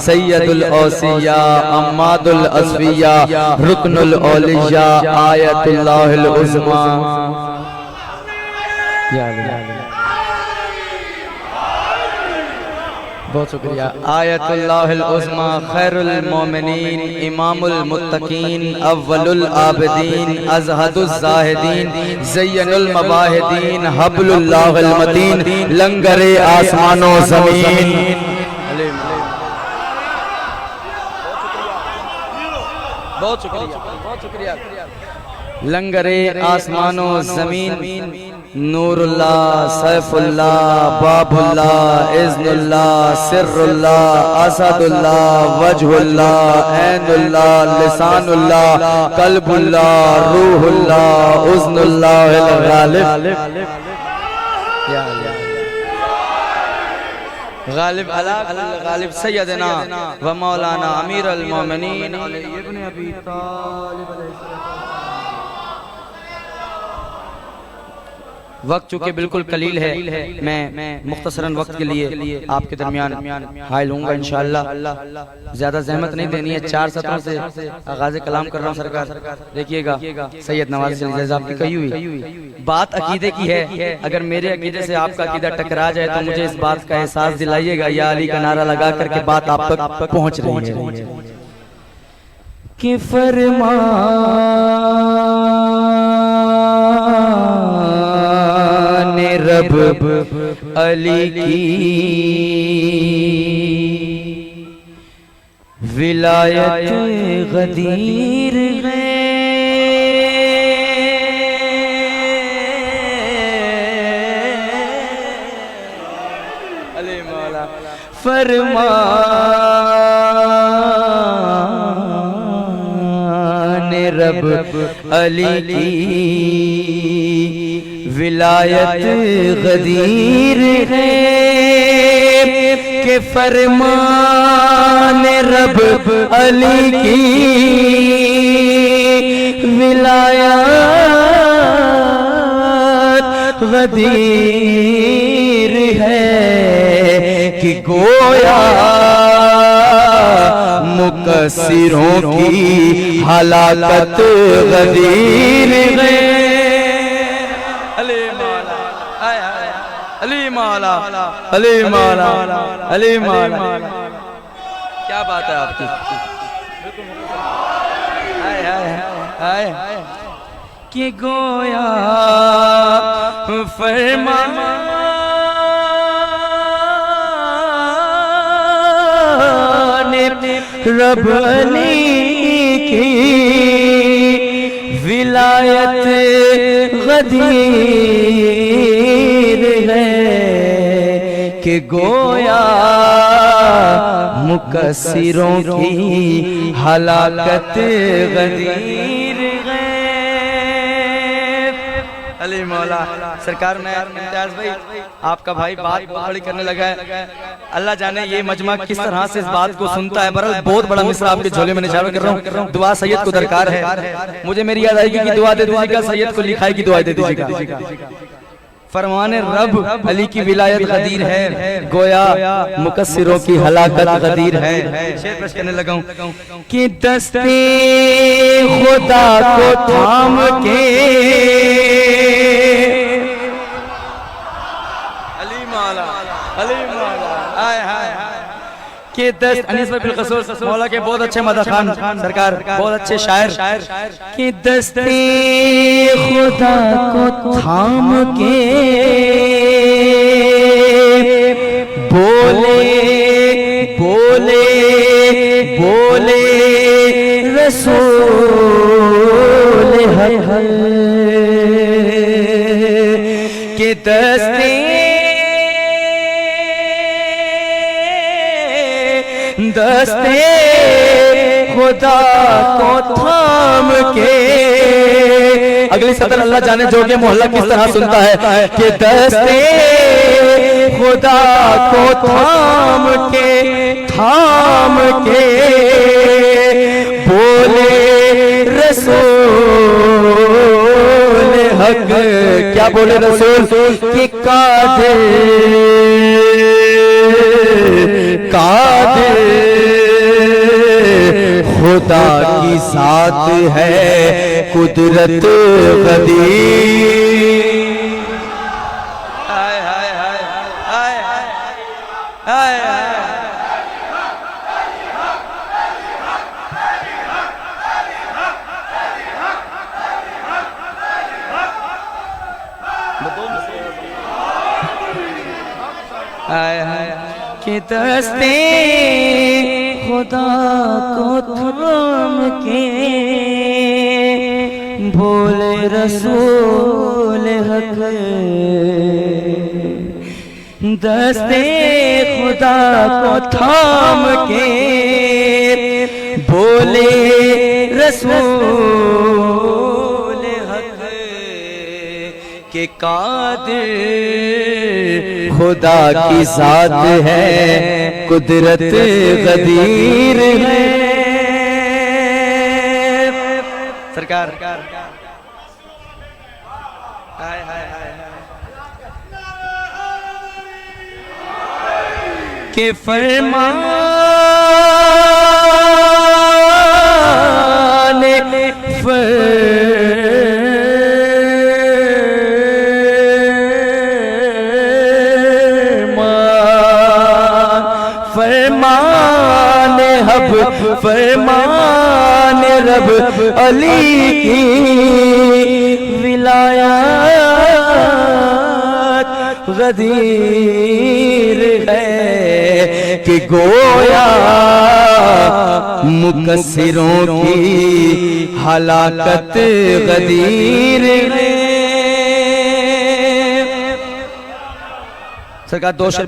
सैयदुल औसिया अम्मादुल अस्फिया रुकनुल औलिया आयतुल्लाहिल उज़्मा। बहुत शुक्रिया। आयतुल्लाहिल उज़्मा खैरुल मोमिनीन इमामुल मुत्तकीन अव्वलुल आबिदीन अज़हदुज़ ज़ाहिदीन ज़य्यनुल मबाहिदीन हब्लुल्लाहिल मतीन लंगरे आसमानो ज़मीन। बहुत शुक्रिया, बहुत शुक्रिया। लंगरे आसमानो ज़मीन नूरुल्लाह सैफुल्लाह बाबुल्लाह इज़्नुल्लाह सिर्रुल्लाह असदुल्लाह वजहुल्लाह ऐनुल्लाह लिसानुल्लाह कल्बुल्लाह रूहुल्लाह उज़्नुल्लाहिल गालिब गालिब अला गालिब सैयदना व मौलाना अमीरुल मोमिनीन अली इब्न अबी तालिब। वक्त चूँकि बिल्कुल कलील है, मैं मुख्तसरन वक्त के लिए आपके दरमियान हाइल हूँगा इंशाअल्लाह। ज़्यादा जहमत नहीं देनी है, 4 सत्रों से आगाज़ कलाम कर रहा हूँ सरकार। देखिएगा सैयद नवाज़ शरीफ आपकी कही हुई बात अकीदे की है। अगर मेरे अकीदे से आपका अकीदा टकरा जाए तो मुझे इस बात का एहसास दिलाइएगा, या अली का नारा लगा करके बात आप तक पहुँच रही है कि फरमा रब अली की विलायत गदीर है। अली मौला फरमा रब अली की विलायत गदीर है कि फरमान रब अली की विलायत गदीर है कि गोया मुकस्सिरों की हलाकत गदीर है। अली मौला अली मौला अली मौला। क्या बात है आपकी। कि गोया फरमान रब अली की विलायत गदीर कि गोया मुकस्सिरों की हलाकत गदीर है। अली मौला सरकार में इम्तियाज भाई आपका भाई बात बहुत बड़ी करने लगा है। अल्लाह जाने ये मजमा किस तरह से इस बात को सुनता है। बहरहाल बहुत बड़ा मिसरा आपके झोले में निशाना कर रहा हूँ। दुआ सैयद को दरकार है। मुझे मेरी याद आएगी कि दुआ दे दीजिएगा, सैयद को लिखाई की दुआ दे दीजिएगा। फरमाने रब अली की विलायत गदीर है, गोया मुकस्सिरों की हलाकत गदीर है। शेर पेश करने लगा हूं कि दस्ते खुदा को थाम के अली मौला आय हाय कि दस्त अनीस भाई बिलखसूस मौला के बहुत अच्छे मदह खान सरकार, बहुत अच्छे शायर कि दस्ते खुदा को थाम के बोले बोले बोले रसूल हक के दस्ते दस्ते खुदा को थाम के। अगली सतर अल्लाह जाने जो के मोहल्ला किस तरह सुनता है कि दस्ते खुदा को थाम के बोले रसूल हक। क्या बोले रसूल कि कादिर खुदा की साथ है कुदरत कदीर। हाय हाय हाय हाय हाय हाय। कि दस्ते खुदा को थाम के बोले रसूल हक, दस्ते खुदा को थाम के बोले रसूल हक के कादिर खुदा की साथ है कुदरत कदीर है। सरकार हाय हाय हाय के फरमान फरमान रब अली की विलायत गदीर है कि गोया मुकस्सिरों की हलाकत गदीर है। सरकार 2 शेर